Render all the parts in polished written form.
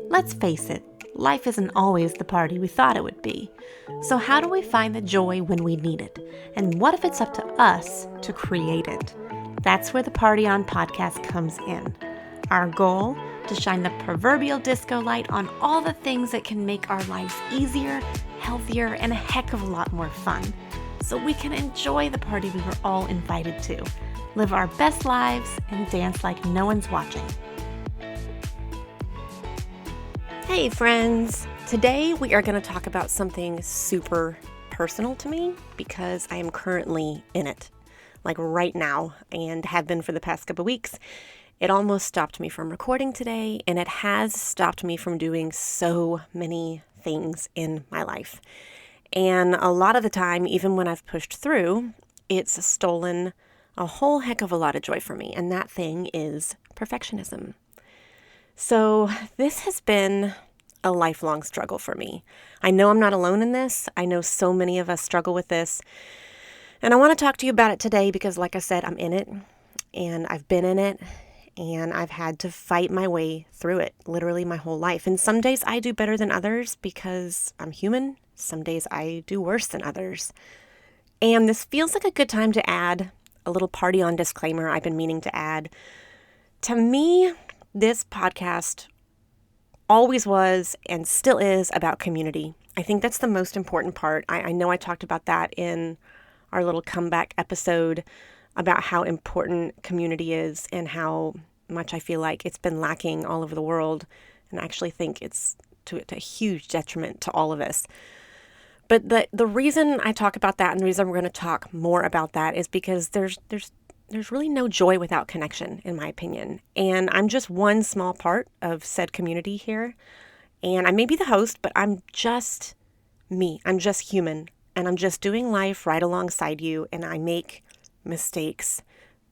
Let's face it, life isn't always the party we thought it would be. So how do we find the joy when we need it? And what if it's up to us to create it? That's where the Party On podcast comes in. Our goal? To shine the proverbial disco light on all the things that can make our lives easier, healthier, and a heck of a lot more fun. So we can enjoy the party we were all invited to, live our best lives, and dance like no one's watching. Hey friends! Today we are going to talk about something super personal to me because I am currently in it, like right now, and have been for the past couple weeks. It almost stopped me from recording today, and it has stopped me from doing so many things in my life. And a lot of the time, even when I've pushed through, it's stolen a whole heck of a lot of joy from me, and that thing is perfectionism. So this has been a lifelong struggle for me. I know I'm not alone in this. I know so many of us struggle with this. And I want to talk to you about it today because, like I said, I'm in it and I've been in it and I've had to fight my way through it literally my whole life. And some days I do better than others because I'm human. Some days I do worse than others. And this feels like a good time to add a little party on disclaimer I've been meaning to add. To me, this podcast always was and still is about community. I think that's the most important part. I know I talked about that in our little comeback episode about how important community is and how much I feel like it's been lacking all over the world. And I actually think it's to a huge detriment to all of us. But the reason I talk about that and the reason we're going to talk more about that is because there's really no joy without connection, in my opinion. And I'm just one small part of said community here. And I may be the host, but I'm just me. I'm just human. And I'm just doing life right alongside you. And I make mistakes,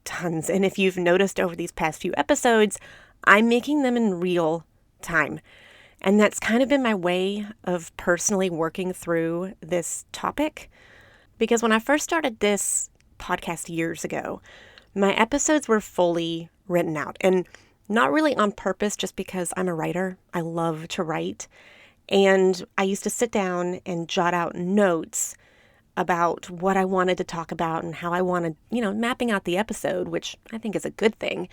tons. And if you've noticed over these past few episodes, I'm making them in real time. And that's kind of been my way of personally working through this topic. Because when I first started this podcast years ago, my episodes were fully written out, and not really on purpose, just because I'm a writer. I love to write. And I used to sit down and jot out notes about what I wanted to talk about and how I wanted, mapping out the episode, which I think is a good thing.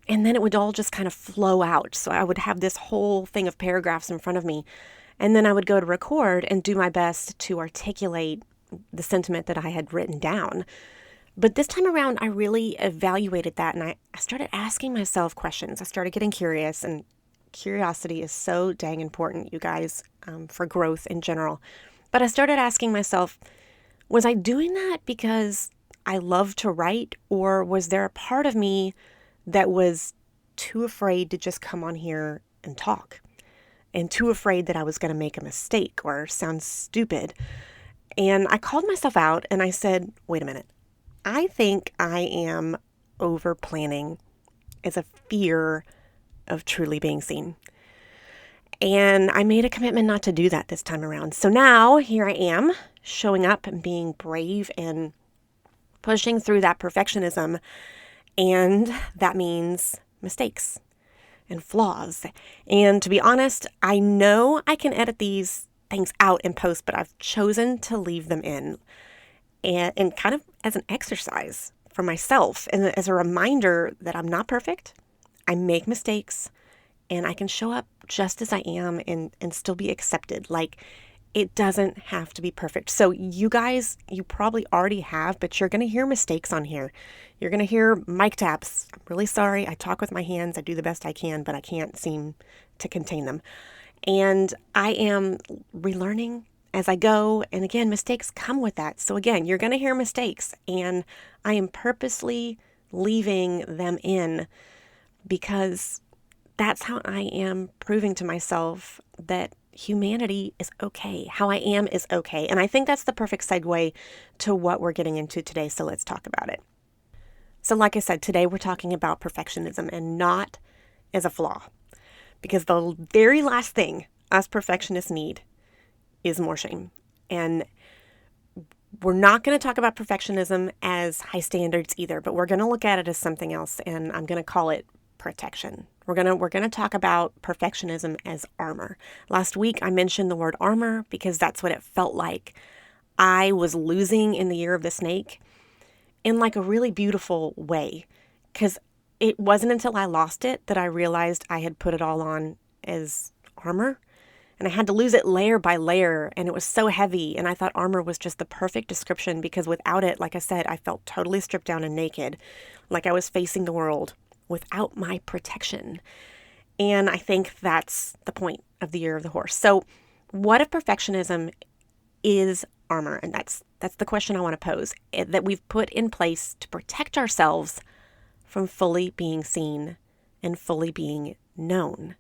And then it would all just kind of flow out. So I would have this whole thing of paragraphs in front of me. And then I would go to record and do my best to articulate the sentiment that I had written down. But this time around, I really evaluated that and I started asking myself questions. I started getting curious, and curiosity is so dang important, you guys, for growth in general. But I started asking myself, was I doing that because I love to write, or was there a part of me that was too afraid to just come on here and talk, and too afraid that I was going to make a mistake or sound stupid? And I called myself out and I said, wait a minute. I think I am over planning as a fear of truly being seen. And I made a commitment not to do that this time around. So now here I am showing up and being brave and pushing through that perfectionism. And that means mistakes and flaws. And to be honest, I know I can edit these things out in post, but I've chosen to leave them in. And kind of as an exercise for myself and as a reminder that I'm not perfect, I make mistakes, and I can show up just as I am and still be accepted. Like, it doesn't have to be perfect. So you guys, you probably already have, but you're going to hear mistakes on here. You're going to hear mic taps. I'm really sorry. I talk with my hands. I do the best I can, but I can't seem to contain them. And I am relearning as I go. And again, mistakes come with that. So again, you're going to hear mistakes, and I am purposely leaving them in because that's how I am proving to myself that humanity is okay. How I am is okay. And I think that's the perfect segue to what we're getting into today. So let's talk about it. So like I said, today we're talking about perfectionism, and not as a flaw, because the very last thing us perfectionists need is more shame. And we're not going to talk about perfectionism as high standards either, but we're going to look at it as something else, and I'm going to call it protection. We're gonna talk about perfectionism as armor. Last week I mentioned the word armor because that's what it felt like I was losing in the year of the snake in like a really beautiful way. Because it wasn't until I lost it that I realized I had put it all on as armor. And I had to lose it layer by layer, and it was so heavy. And I thought armor was just the perfect description because without it, like I said, I felt totally stripped down and naked, like I was facing the world without my protection. And I think that's the point of the year of the horse. So, what if perfectionism is armor? And that's the question I want to pose, that we've put in place to protect ourselves from fully being seen and fully being known.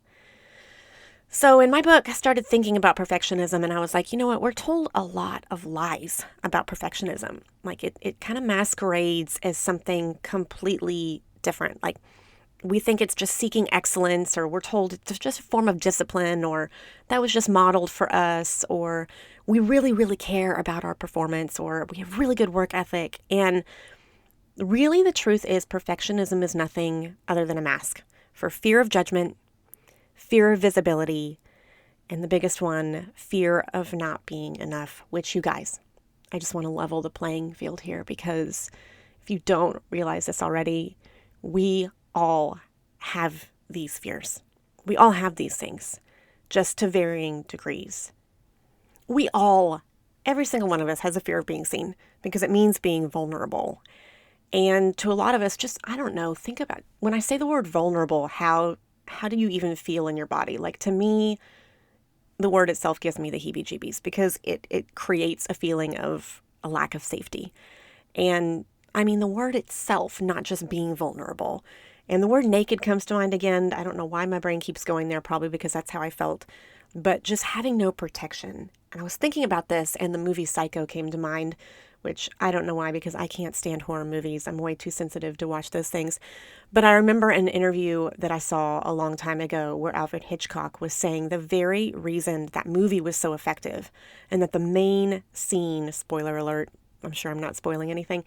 So in my book, I started thinking about perfectionism and I was like, you know what? We're told a lot of lies about perfectionism. Like it kind of masquerades as something completely different. Like we think it's just seeking excellence, or we're told it's just a form of discipline, or that was just modeled for us, or we really, really care about our performance, or we have really good work ethic. And really the truth is perfectionism is nothing other than a mask for fear of judgment, fear of visibility, and the biggest one, fear of not being enough, which you guys, I just want to level the playing field here because if you don't realize this already, we all have these fears. We all have these things, just to varying degrees. Every single one of us has a fear of being seen because it means being vulnerable. And to a lot of us, just, I don't know, think about when I say the word vulnerable, how do you even feel in your body? Like to me, the word itself gives me the heebie-jeebies because it creates a feeling of a lack of safety. And I mean, the word itself, not just being vulnerable. And the word naked comes to mind again. I don't know why my brain keeps going there, probably because that's how I felt. But just having no protection. And I was thinking about this and the movie Psycho came to mind, which I don't know why because I can't stand horror movies. I'm way too sensitive to watch those things. But I remember an interview that I saw a long time ago where Alfred Hitchcock was saying the very reason that movie was so effective and that the main scene, spoiler alert, I'm sure I'm not spoiling anything,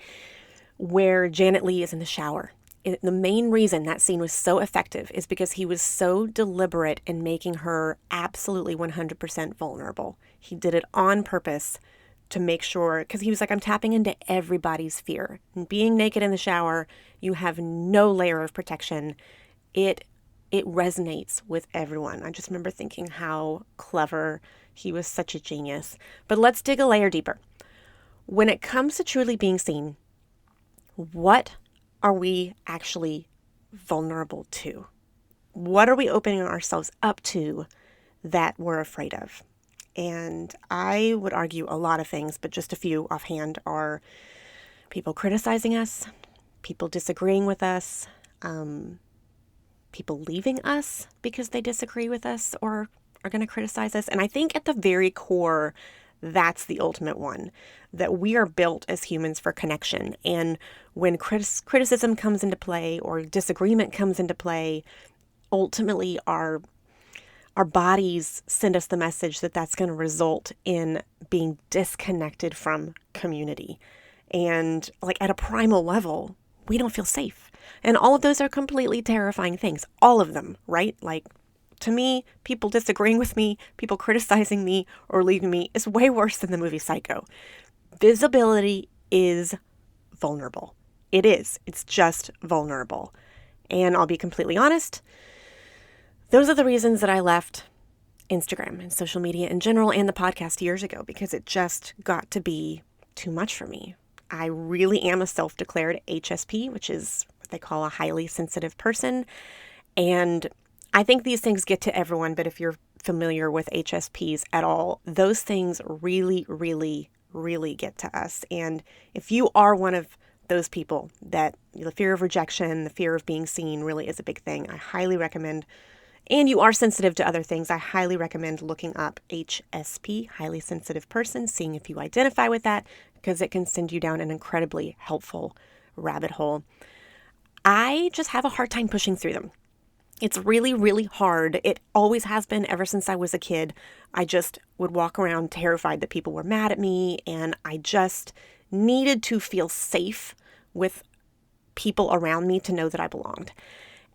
where Janet Leigh is in the shower. The main reason that scene was so effective is because he was so deliberate in making her absolutely 100% vulnerable. He did it on purpose to make sure, because he was like, I'm tapping into everybody's fear. And being naked in the shower, you have no layer of protection. It resonates with everyone. I just remember thinking how clever he was, such a genius. But let's dig a layer deeper. When it comes to truly being seen, what are we actually vulnerable to? What are we opening ourselves up to that we're afraid of? And I would argue a lot of things, but just a few offhand are people criticizing us, people disagreeing with us, people leaving us because they disagree with us or are going to criticize us. And I think at the very core, that's the ultimate one, that we are built as humans for connection. And when criticism comes into play or disagreement comes into play, ultimately our bodies send us the message that that's going to result in being disconnected from community. And like at a primal level, we don't feel safe. And all of those are completely terrifying things. All of them, right? Like to me, people disagreeing with me, people criticizing me or leaving me is way worse than the movie Psycho. Visibility is vulnerable. It is. It's just vulnerable. And I'll be completely honest, those are the reasons that I left Instagram and social media in general and the podcast years ago, because it just got to be too much for me. I really am a self-declared HSP, which is what they call a highly sensitive person. And I think these things get to everyone, but if you're familiar with HSPs at all, those things really, really, really get to us. And if you are one of those people that the fear of rejection, the fear of being seen really is a big thing, I highly recommend, and you are sensitive to other things, I highly recommend looking up HSP, highly sensitive person, seeing if you identify with that, because it can send you down an incredibly helpful rabbit hole. I just have a hard time pushing through them. It's really, really hard. It always has been ever since I was a kid. I just would walk around terrified that people were mad at me, and I just needed to feel safe with people around me to know that I belonged.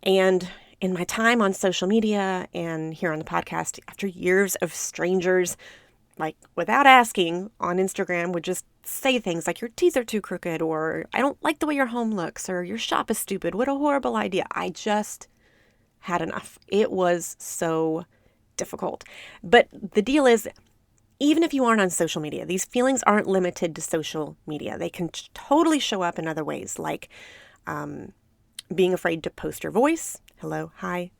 And in my time on social media and here on the podcast, after years of strangers, like without asking on Instagram, would just say things like your teeth are too crooked, or I don't like the way your home looks, or your shop is stupid. What a horrible idea. I just had enough. It was so difficult. But the deal is, even if you aren't on social media, these feelings aren't limited to social media. They can totally show up in other ways, like being afraid to post your voice. Hello, hi.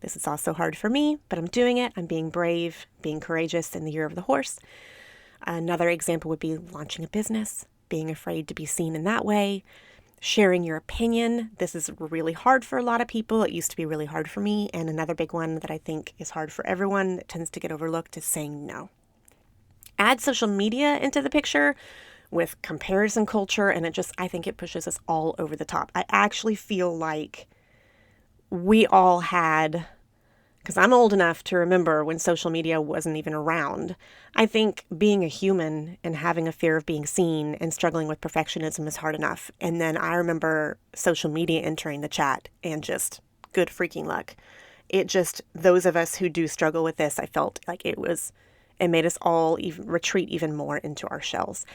This is also hard for me, but I'm doing it. I'm being brave, being courageous in the year of the horse. Another example would be launching a business, being afraid to be seen in that way, sharing your opinion. This is really hard for a lot of people. It used to be really hard for me. And another big one that I think is hard for everyone that tends to get overlooked is saying no. Add social media into the picture with comparison culture, and I think it pushes us all over the top. I actually feel like we all had, because I'm old enough to remember when social media wasn't even around. I think being a human and having a fear of being seen and struggling with perfectionism is hard enough. And then I remember social media entering the chat and just good freaking luck. Those of us who do struggle with this, I felt like it made us all retreat even more into our shells.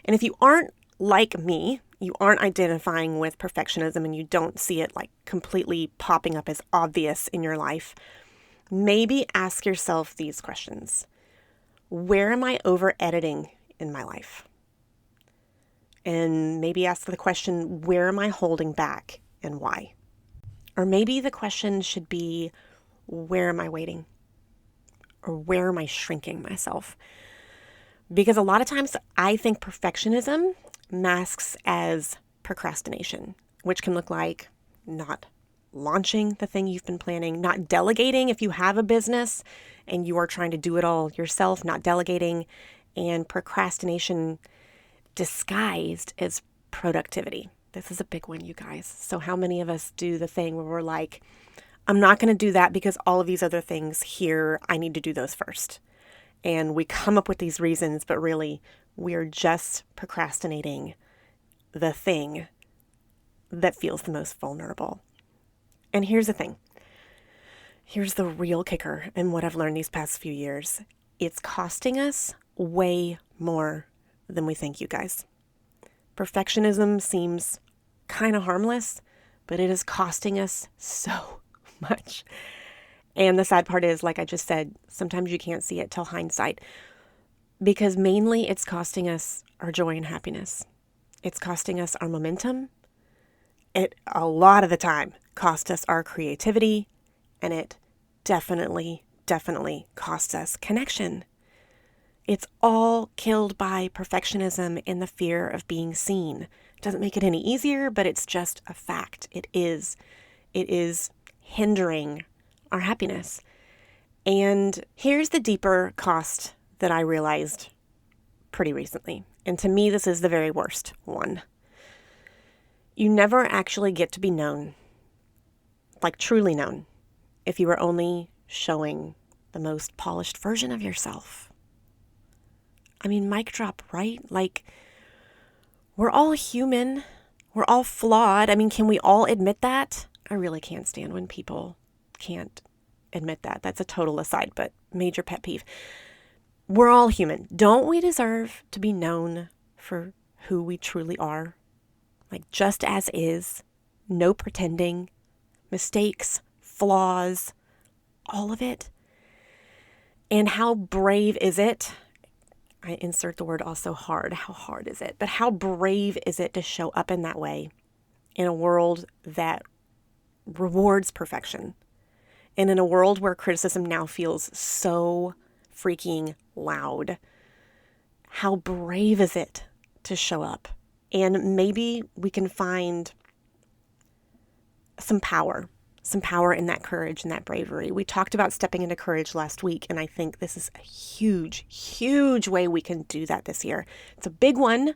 And if you aren't like me, you aren't identifying with perfectionism and you don't see it like completely popping up as obvious in your life, maybe ask yourself these questions. Where am I over editing in my life? And maybe ask the question, where am I holding back and why? Or maybe the question should be, where am I waiting? Or where am I shrinking myself? Because a lot of times I think perfectionism masks as procrastination, which can look like not launching the thing you've been planning, not delegating if you have a business and you are trying to do it all yourself, not delegating, and procrastination disguised as productivity. This is a big one, you guys. So how many of us do the thing where we're like, I'm not going to do that because all of these other things here, I need to do those first. And we come up with these reasons, but really we're just procrastinating the thing that feels the most vulnerable. And here's the thing. Here's the real kicker and what I've learned these past few years. It's costing us way more than we think, you guys. Perfectionism seems kind of harmless, but it is costing us so much. And the sad part is, like I just said, sometimes you can't see it till hindsight, because mainly it's costing us our joy and happiness. It's costing us our momentum. It, a lot of the time, cost us our creativity, and it definitely costs us connection. It's all killed by perfectionism and the fear of being seen. It doesn't make it any easier, but it's just a fact. It is hindering our happiness. And here's the deeper cost that I realized pretty recently. And to me, this is the very worst one. You never actually get to be known, like truly known, if you are only showing the most polished version of yourself. I mean, mic drop, right? Like, we're all human. We're all flawed. I mean, can we all admit that? I really can't stand when people can't admit that. That's a total aside, but major pet peeve. We're all human. Don't we deserve to be known for who we truly are? Like, just as is, no pretending, mistakes, flaws, all of it. And how brave is it? I insert the word also hard. How hard is it? But how brave is it to show up in that way in a world that rewards perfection? And in a world where criticism now feels so freaking loud, how brave is it to show up? And maybe we can find some power in that courage and that bravery. We talked about stepping into courage last week, and I think this is a huge, huge way we can do that this year. It's a big one,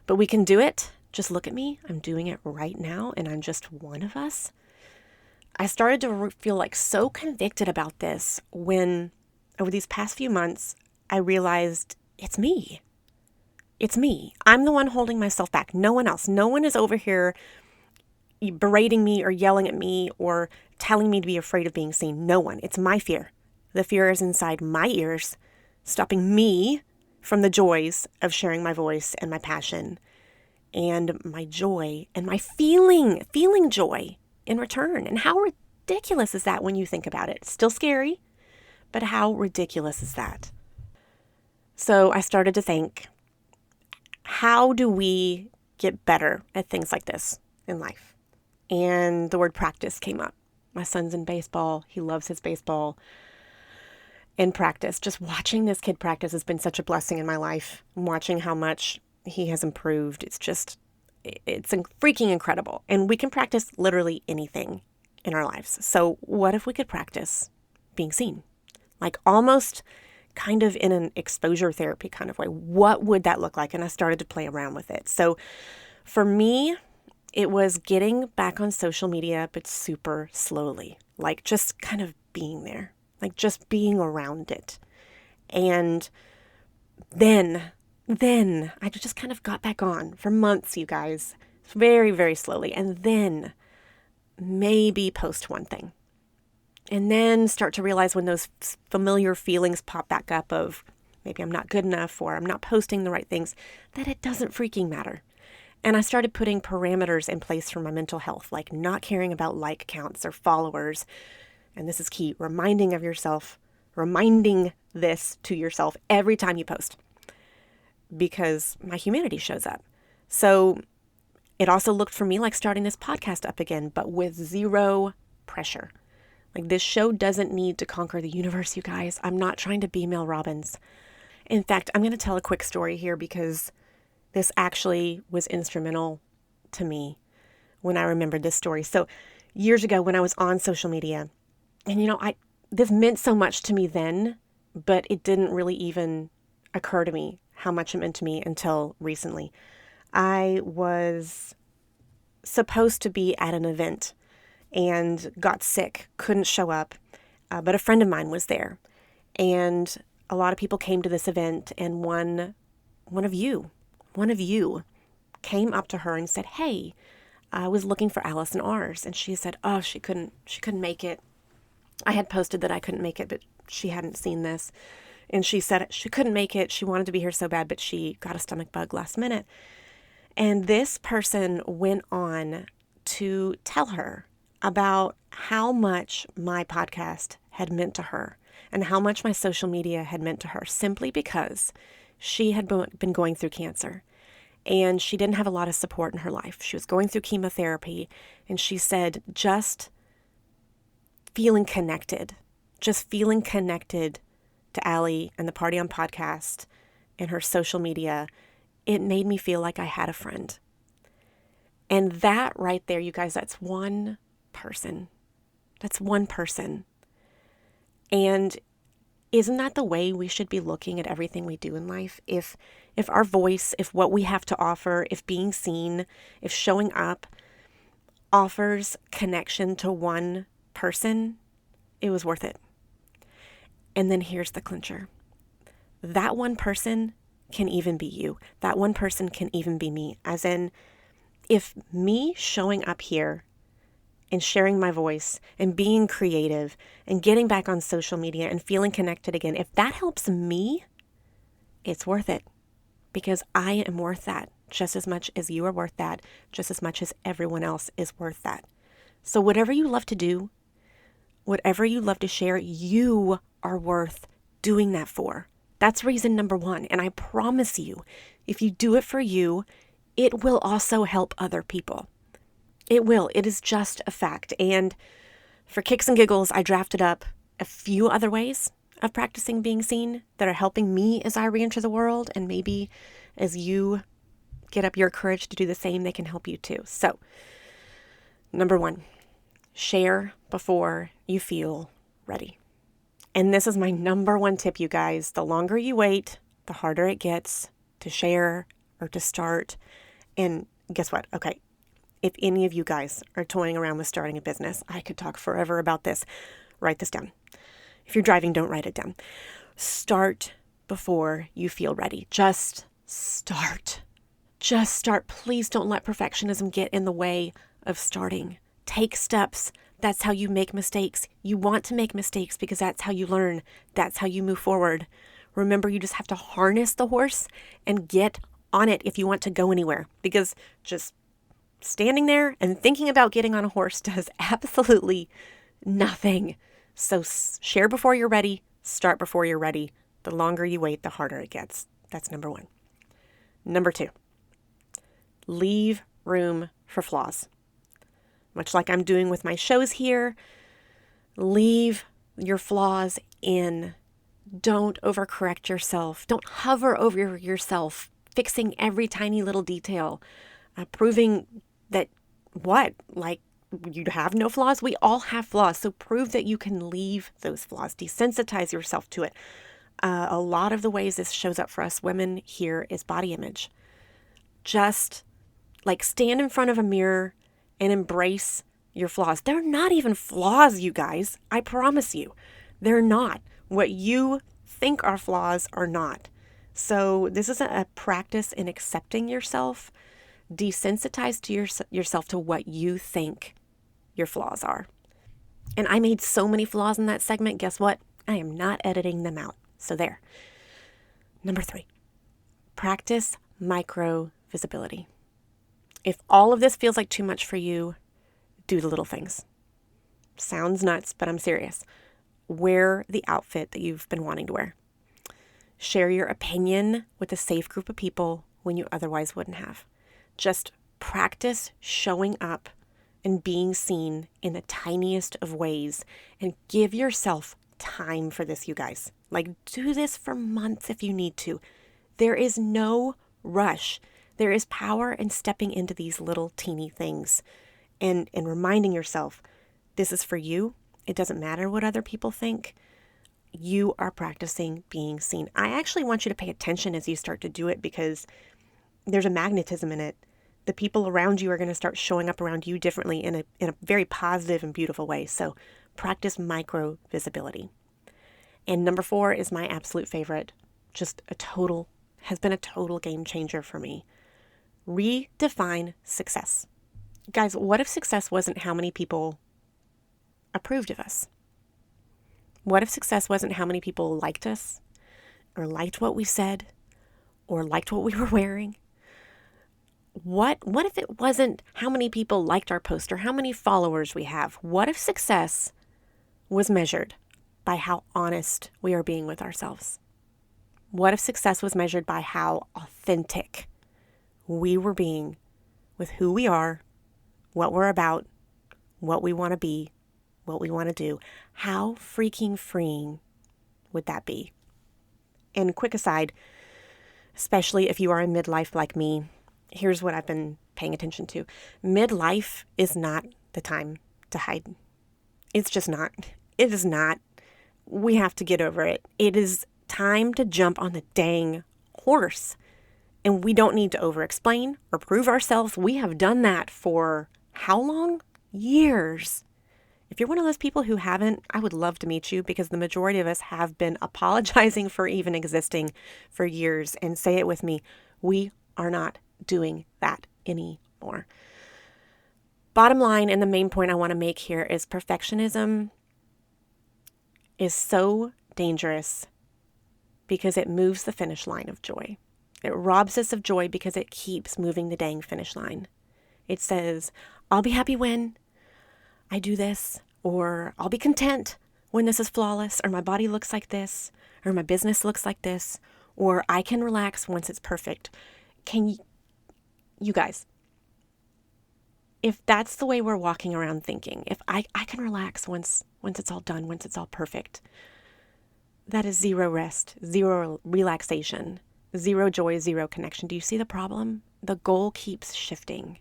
but we can do it. Just look at me. I'm doing it right now, and I'm just one of us. I started to feel like so convicted about this when, over these past few months, I realized it's me. It's me. I'm the one holding myself back. No one else. No one is over here, berating me or yelling at me or telling me to be afraid of being seen. No one. It's my fear. The fear is inside my ears, stopping me from the joys of sharing my voice and my passion and my joy and my feeling joy in return. And how ridiculous is that when you think about it? It's still scary, but how ridiculous is that? So I started to think, how do we get better at things like this in life? And the word practice came up. My son's in baseball. He loves his baseball. And practice, just watching this kid practice has been such a blessing in my life. Watching how much he has improved. It's freaking incredible. And we can practice literally anything in our lives. So what if we could practice being seen? Like almost kind of in an exposure therapy kind of way. What would that look like? And I started to play around with it. So for me, it was getting back on social media, but super slowly, like just kind of being there, like just being around it. And then I just kind of got back on for months, you guys, very, very slowly. And then maybe post one thing. And then start to realize when those familiar feelings pop back up of maybe I'm not good enough or I'm not posting the right things, that it doesn't freaking matter. And I started putting parameters in place for my mental health, like not caring about like counts or followers. And this is key, reminding this to yourself every time you post, because my humanity shows up. So it also looked for me like starting this podcast up again, but with zero pressure. Like this show doesn't need to conquer the universe, you guys. I'm not trying to be Mel Robbins. In fact, I'm going to tell a quick story here because this actually was instrumental to me when I remembered this story. So years ago when I was on social media, and this meant so much to me then, but it didn't really even occur to me how much it meant to me until recently. I was supposed to be at an event and got sick, couldn't show up, but a friend of mine was there. And a lot of people came to this event, and one of you came up to her and said, "Hey, I was looking for Allison R's." And she said, "Oh, she couldn't make it. I had posted that I couldn't make it, but she hadn't seen this." And she said she couldn't make it. She wanted to be here so bad, but she got a stomach bug last minute. And this person went on to tell her about how much my podcast had meant to her and how much my social media had meant to her, simply because she had been going through cancer and she didn't have a lot of support in her life. She was going through chemotherapy, and she said just feeling connected to Allie and the Party On podcast and her social media, it made me feel like I had a friend. And that right there, you guys, that's one person. That's one person. And isn't that the way we should be looking at everything we do in life? If our voice, if what we have to offer, if being seen, if showing up offers connection to one person, it was worth it. And then here's the clincher. That one person can even be you. That one person can even be me. As in, if me showing up here and sharing my voice and being creative and getting back on social media and feeling connected again, if that helps me, it's worth it, because I am worth that just as much as you are worth that, just as much as everyone else is worth that. So whatever you love to do, whatever you love to share, you are worth doing that for. That's reason number one. And I promise you, if you do it for you, it will also help other people. It will. It is just a fact. And for kicks and giggles, I drafted up a few other ways of practicing being seen that are helping me as I re-enter the world. And maybe as you get up your courage to do the same, they can help you too. So, number one, share before you feel ready. And this is my number one tip, you guys. The longer you wait, the harder it gets to share or to start. And guess what? Okay, if any of you guys are toying around with starting a business, I could talk forever about this. Write this down. If you're driving, don't write it down. Start before you feel ready. Just start. Just start. Please don't let perfectionism get in the way of starting. Take steps. That's how you make mistakes. You want to make mistakes because that's how you learn. That's how you move forward. Remember, you just have to harness the horse and get on it if you want to go anywhere, because just standing there and thinking about getting on a horse does absolutely nothing. So share before you're ready. Start before you're ready. The longer you wait, the harder it gets. That's number one. Number two, leave room for flaws. Much like I'm doing with my shows here, leave your flaws in. Don't overcorrect yourself. Don't hover over yourself, fixing every tiny little detail, proving that like you have no flaws? We all have flaws. So prove that you can leave those flaws. Desensitize yourself to it. A lot of the ways this shows up for us women here is body image. Just like stand in front of a mirror and embrace your flaws. They're not even flaws, you guys. I promise you. They're not. What you think are flaws are not. So this is a practice in accepting yourself. Desensitize to yourself to what you think your flaws are. And I made so many flaws in that segment. Guess what? I am not editing them out. So there. Number three, practice micro visibility. If all of this feels like too much for you, do the little things. Sounds nuts, but I'm serious. Wear the outfit that you've been wanting to wear. Share your opinion with a safe group of people when you otherwise wouldn't have. Just practice showing up and being seen in the tiniest of ways, and give yourself time for this, you guys. Like, do this for months if you need to. There is no rush. There is power in stepping into these little teeny things and reminding yourself, this is for you. It doesn't matter what other people think. You are practicing being seen. I actually want you to pay attention as you start to do it, because there's a magnetism in it. The people around you are going to start showing up around you differently in a very positive and beautiful way. So practice micro visibility. And number 4 is my absolute favorite. Has been a total game changer for me. Redefine success. Guys, what if success wasn't how many people approved of us? What if success wasn't how many people liked us, or liked what we said, or liked what we were wearing? What if it wasn't how many people liked our post or how many followers we have? What if success was measured by how honest we are being with ourselves? What if success was measured by how authentic we were being with who we are, what we're about, what we want to be, what we want to do? How freaking freeing would that be? And quick aside, especially if you are in midlife like me, here's what I've been paying attention to. Midlife is not the time to hide. It's just not. It is not. We have to get over it. It is time to jump on the dang horse. And we don't need to over-explain or prove ourselves. We have done that for how long? Years. If you're one of those people who haven't, I would love to meet you, because the majority of us have been apologizing for even existing for years. And say it with me, we are not doing that anymore. Bottom line, and the main point I want to make here is perfectionism is so dangerous because it moves the finish line of joy. It robs us of joy because it keeps moving the dang finish line. It says, I'll be happy when I do this, or I'll be content when this is flawless, or my body looks like this, or my business looks like this, or I can relax once it's perfect. You guys, if that's the way we're walking around thinking, if I can relax once it's all done, once it's all perfect, that is zero rest, zero relaxation, zero joy, zero connection. Do you see the problem? The goal keeps shifting.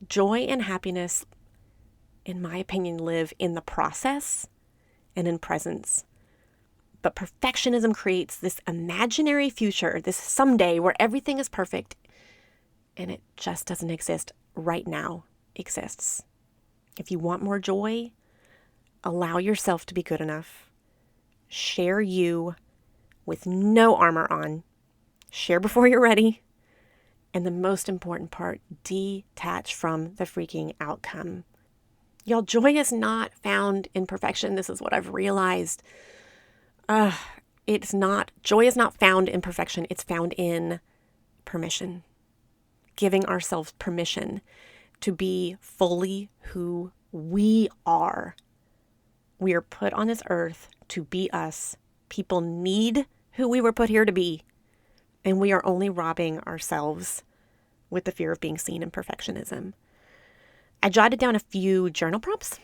Joy and happiness, in my opinion, live in the process and in presence. But perfectionism creates this imaginary future, this someday where everything is perfect, and it just doesn't exist. Right now exists. If you want more joy, allow yourself to be good enough. Share you with no armor on. Share before you're ready. And the most important part, detach from the freaking outcome. Y'all, joy is not found in perfection. This is what I've realized. Joy is not found in perfection. It's found in permission. Giving ourselves permission to be fully who we are. We are put on this earth to be us. People need who we were put here to be. And we are only robbing ourselves with the fear of being seen in perfectionism. I jotted down a few journal prompts,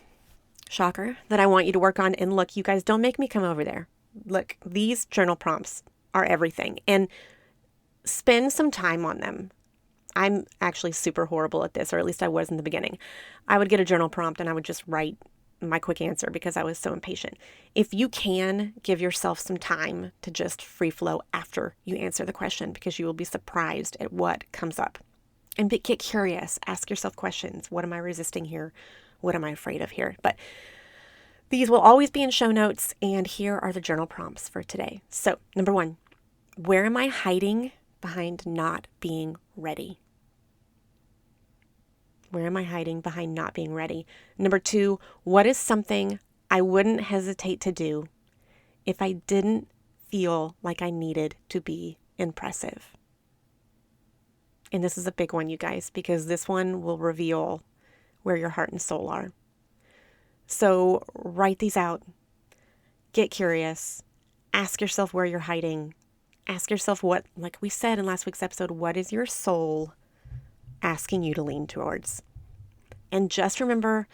shocker, that I want you to work on. And look, you guys, don't make me come over there. Look, these journal prompts are everything. And spend some time on them. I'm actually super horrible at this, or at least I was in the beginning. I would get a journal prompt and I would just write my quick answer because I was so impatient. If you can, give yourself some time to just free flow after you answer the question, because you will be surprised at what comes up. And get curious. Ask yourself questions. What am I resisting here? What am I afraid of here? But these will always be in show notes, and here are the journal prompts for today. So, number 1, where am I hiding behind not being ready? Where am I hiding behind not being ready? Number 2, what is something I wouldn't hesitate to do if I didn't feel like I needed to be impressive? And this is a big one, you guys, because this one will reveal where your heart and soul are. So write these out. Get curious. Ask yourself where you're hiding. Ask yourself what, like we said in last week's episode, what is your soul asking you to lean towards? And just remember,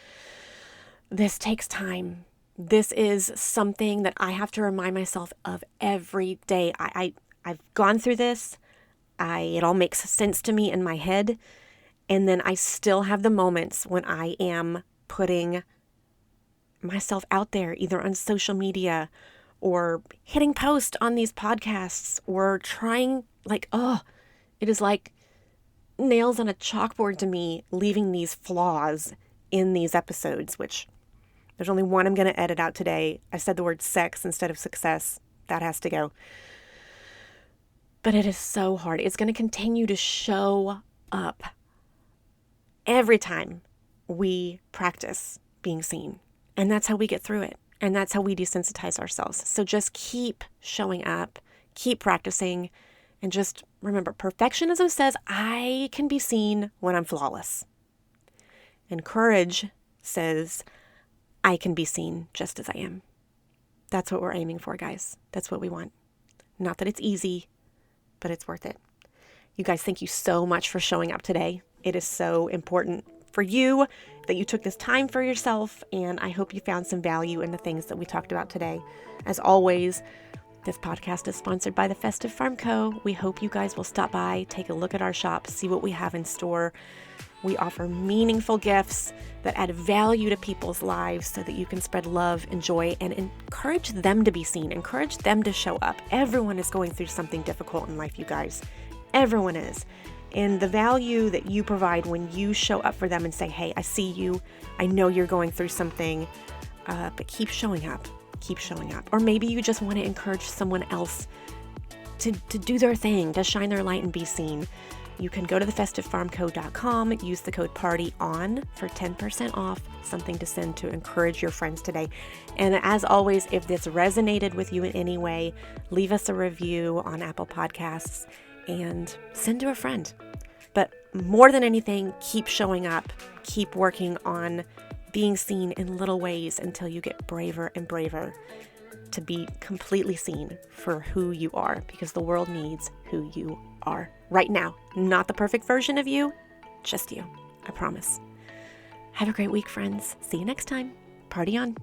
this takes time. This is something that I have to remind myself of every day. I've gone through this. It all makes sense to me in my head. And then I still have the moments when I am putting myself out there, either on social media or hitting post on these podcasts or trying it is like nails on a chalkboard to me, leaving these flaws in these episodes, which there's only one I'm going to edit out today. I said the word sex instead of success. That has to go. But it is so hard. It's going to continue to show up every time we practice being seen. And that's how we get through it. And that's how we desensitize ourselves. So just keep showing up, keep practicing, and just remember, perfectionism says I can be seen when I'm flawless. And courage says I can be seen just as I am. That's what we're aiming for, guys. That's what we want. Not that it's easy, but it's worth it. You guys, thank you so much for showing up today. It is so important for you that you took this time for yourself, and I hope you found some value in the things that we talked about today. As always, this podcast is sponsored by the Festive Farm Co. We hope you guys will stop by, take a look at our shop, see what we have in store. We offer meaningful gifts that add value to people's lives so that you can spread love and joy and encourage them to be seen, encourage them to show up. Everyone is going through something difficult in life, you guys. Everyone is. And the value that you provide when you show up for them and say, hey, I see you. I know you're going through something, but keep showing up. Keep showing up. Or maybe you just want to encourage someone else to do their thing, to shine their light and be seen. You can go to thefestivefarmco.com, use the code PARTYON for 10% off, something to send to encourage your friends today. And as always, if this resonated with you in any way, leave us a review on Apple Podcasts and send to a friend. But more than anything, keep showing up, keep working on being seen in little ways until you get braver and braver to be completely seen for who you are, because the world needs who you are right now. Not the perfect version of you, just you. I promise. Have a great week, friends. See you next time. Party on.